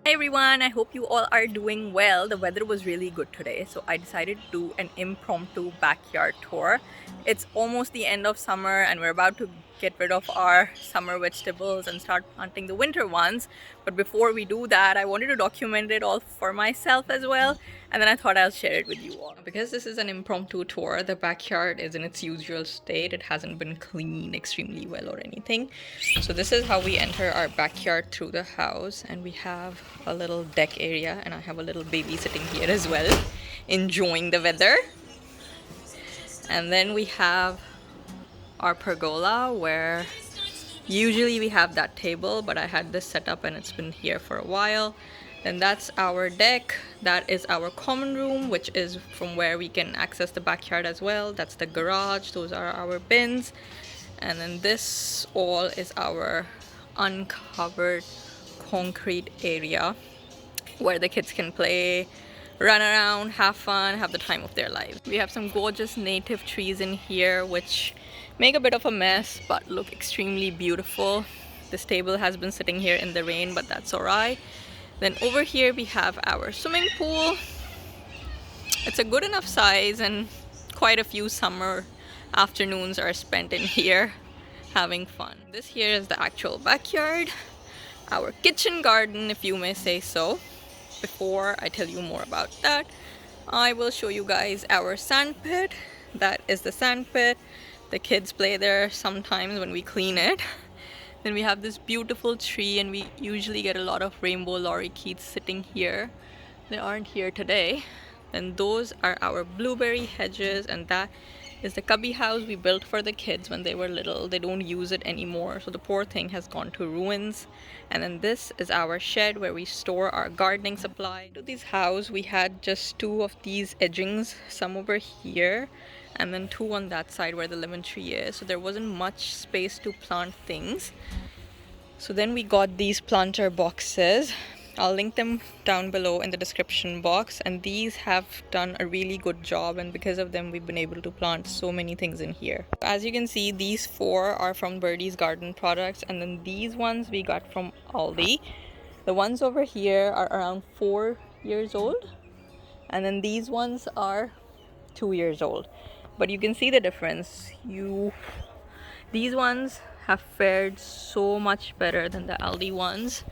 Hey everyone, I hope you all are doing well. The weather was really good today, so I decided to do an impromptu backyard tour. It's almost the end of summer and we're about to get rid of our summer vegetables and start planting the winter ones. But before we do that, I wanted to document it all for myself as well, and then I thought I'll share it with you all. Because this is an impromptu tour, the backyard is in its usual state. It hasn't been cleaned extremely well or anything. So this is how we enter our backyard through the house, and we have a little deck area, and I have a little baby sitting here as well, enjoying the weather. And then we have our pergola where usually we have that table, but I had this set up and it's been here for a while. Then that's our deck. That is our common room, which is from where we can access the backyard as well. That's the garage. Those are our bins. And then this all is our uncovered concrete area where the kids can play, run around, have fun, have the time of their lives. We have some gorgeous native trees in here which make a bit of a mess but look extremely beautiful. This table has been sitting here in the rain, but that's alright. Then over here we have our swimming pool. It's a good enough size and quite a few summer afternoons are spent in here having fun. This here is the actual backyard, our kitchen garden if you may say so. Before I tell you more about that, I will show you guys our sand pit. That is the sand pit. The kids play there sometimes when we clean it. Then we have this beautiful tree, and we usually get a lot of rainbow lorikeets sitting here. They aren't here today. And those are our blueberry hedges, and that is the cubby house we built for the kids when they were little. They don't use it anymore, so the poor thing has gone to ruins. And then this is our shed where we store our gardening supply. To this house we had just two of these edgings, some over here and then two on that side where the lemon tree is, so there wasn't much space to plant things. So then we got these planter boxes. I'll link them down below in the description box, and these have done a really good job, and because of them we've been able to plant so many things in here. As you can see, these four are from Birdie's Garden Products, and then these ones we got from Aldi. The ones over here are around 4 years old, and then these ones are 2 years old. But you can see the difference. These ones have fared so much better than the Aldi ones.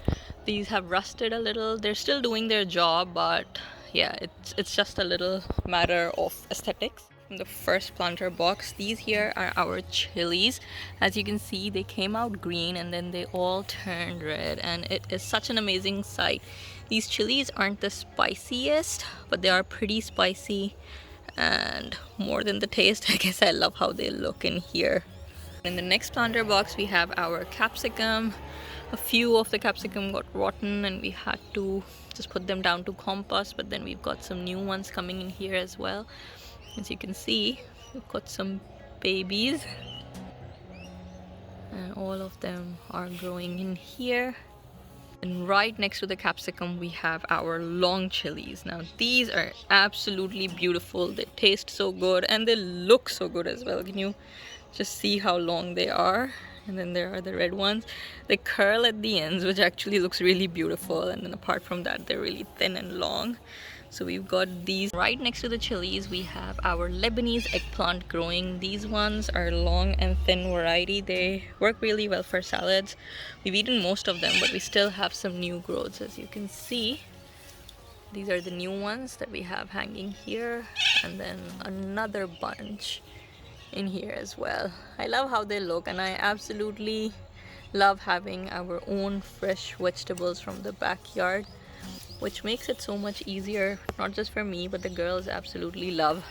These have rusted a little. They're still doing their job, but yeah, it's just a little matter of aesthetics. From the first planter box, these here are our chilies. As you can see, they came out green and then they all turned red, and it is such an amazing sight. These chilies aren't the spiciest, but they are pretty spicy, and more than the taste, I guess I love how they look in here. In the next planter box we have our capsicum. A few of the capsicum got rotten and we had to just put them down to compost, but then we've got some new ones coming in here as well. As you can see, we've got some babies and all of them are growing in here. And right next to the capsicum we have our long chilies. Now these are absolutely beautiful. They taste so good and they look so good as well. Can you just see how long they are? And then there are the red ones. They curl at the ends, which actually looks really beautiful, and then apart from that they're really thin and long. So we've got these. Right next to the chilies we have our Lebanese eggplant growing. These ones are long and thin variety. They work really well for salads. We've eaten most of them, but we still have some new growths. As you can see, these are the new ones that we have hanging here, and then another bunch in here as well. I love how they look, and I absolutely love having our own fresh vegetables from the backyard, which makes it so much easier, not just for me, but the girls absolutely love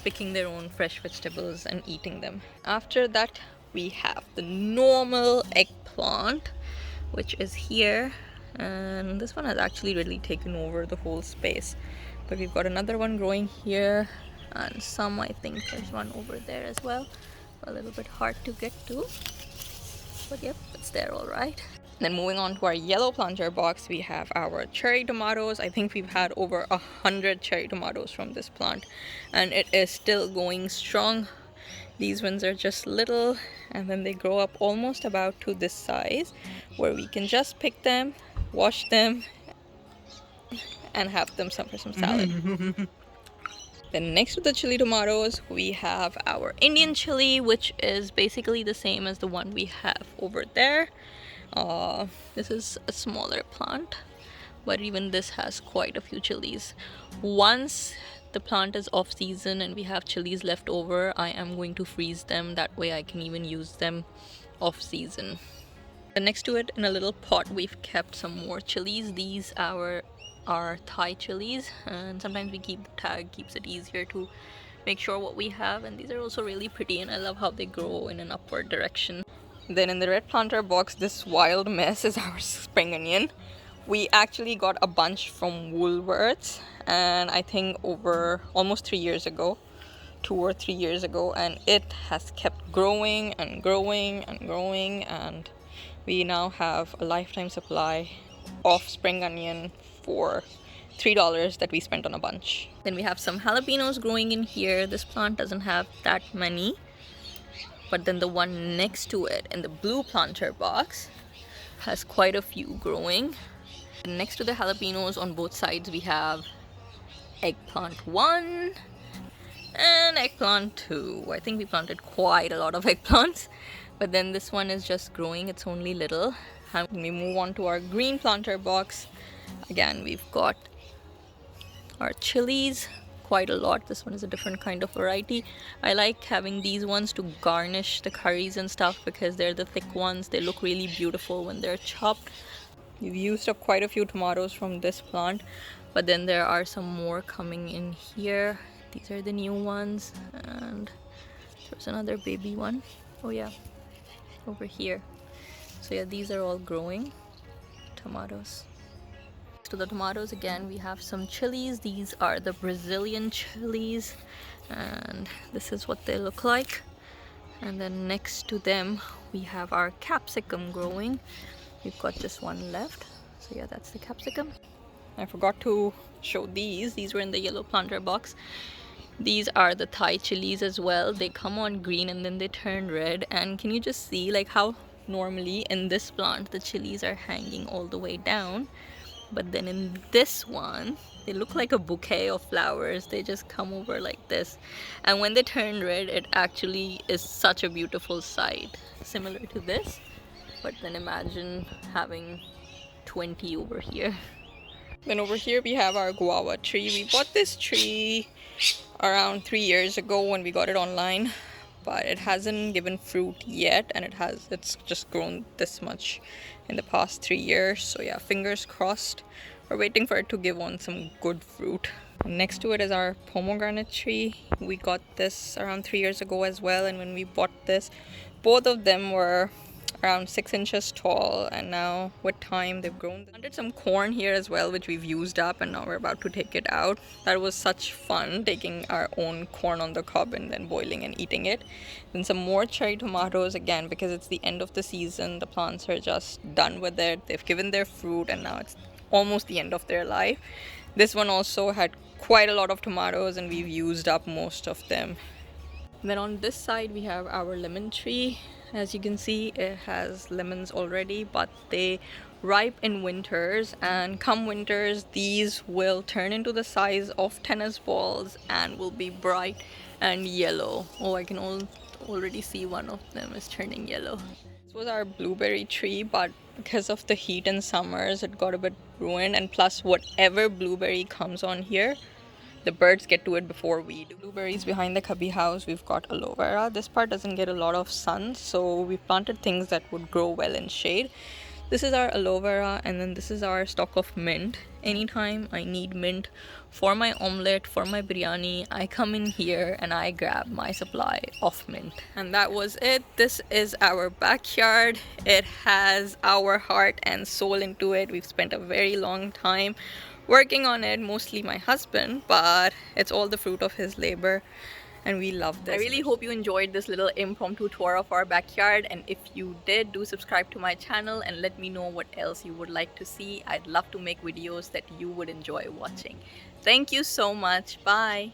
picking their own fresh vegetables and eating them. After that we have the normal eggplant, which is here, and this one has actually really taken over the whole space. But we've got another one growing here, and some, I think there's one over there as well. A little bit hard to get to, but yep, it's there all right. Then moving on to our yellow planter box, we have our cherry tomatoes. I think we've had over 100 cherry tomatoes from this plant, and it is still going strong. These ones are just little, and then they grow up almost about to this size, where we can just pick them, wash them, and have them some for some salad. Then next to the chili tomatoes, we have our Indian chili, which is basically the same as the one we have over there. This is a smaller plant, but even this has quite a few chilies. Once the plant is off season and we have chilies left over, I am going to freeze them. That way I can even use them off season. And next to it, in a little pot, we've kept some more chilies. These are our Thai chilies, and sometimes we keep the tag, keeps it easier to make sure what we have. And these are also really pretty, and I love how they grow in an upward direction. Then in the red planter box, this wild mess is our spring onion. We actually got a bunch from Woolworths, and I think over almost 3 years ago, 2 or 3 years ago, and it has kept growing and growing and growing, and we now have a lifetime supply of spring onion for $3 that we spent on a bunch. Then we have some jalapenos growing in here. This plant doesn't have that many, but then the one next to it in the blue planter box has quite a few growing. And next to the jalapenos on both sides, we have eggplant 1 and eggplant 2. I think we planted quite a lot of eggplants, but then this one is just growing. It's only little. And we move on to our green planter box. Again, we've got our chilies, quite a lot. This one is a different kind of variety. I like having these ones to garnish the curries and stuff because they're the thick ones. They look really beautiful when they're chopped. We've used up quite a few tomatoes from this plant, but then there are some more coming in here. These are the new ones, and there's another baby one. Oh yeah, over here. So yeah, these are all growing tomatoes. To the tomatoes, again, we have some chilies. These are the Brazilian chilies, and this is what they look like. And then next to them, we have our capsicum growing. We've got just one left. So yeah, that's the capsicum. I forgot to show these. These were in the yellow planter box. These are the Thai chilies as well. They come on green and then they turn red. And can you just see like how normally in this plant the chilies are hanging all the way down, but then in this one they look like a bouquet of flowers. They just come over like this, and when they turn red, it actually is such a beautiful sight, similar to this. But then imagine having 20 over here. Then over here we have our guava tree. We bought this tree around 3 years ago when we got it online, but it hasn't given fruit yet, and it's just grown this much in the past 3 years. So yeah, fingers crossed. We're waiting for it to give on some good fruit. Next to it is our pomegranate tree. We got this around 3 years ago as well, and when we bought this, both of them were around 6 inches tall, and now with time they've grown. I did some corn here as well, which we've used up, and now we're about to take it out. That was such fun, taking our own corn on the cob and then boiling and eating it. Then some more cherry tomatoes, again because it's the end of the season, the plants are just done with it. They've given their fruit and now it's almost the end of their life. This one also had quite a lot of tomatoes and we've used up most of them. And then on this side we have our lemon tree. As you can see, it has lemons already, but they ripe in winters, and come winters these will turn into the size of tennis balls and will be bright and yellow. Oh, I can already see one of them is turning yellow. This was our blueberry tree, but because of the heat in summers it got a bit ruined, and plus whatever blueberry comes on here, the birds get to it before we do. Blueberries behind the cubby house, we've got aloe vera. This part doesn't get a lot of sun, so we planted things that would grow well in shade. This is our aloe vera, and then this is our stock of mint. Anytime I need mint for my omelette, for my biryani, I come in here and I grab my supply of mint. And that was it. This is our backyard. It has our heart and soul into it. We've spent a very long time working on it, mostly my husband, but it's all the fruit of his labor and we love this. I really hope you enjoyed this little impromptu tour of our backyard, and if you did, do subscribe to my channel and let me know what else you would like to see. I'd love to make videos that you would enjoy watching. Thank you so much. Bye.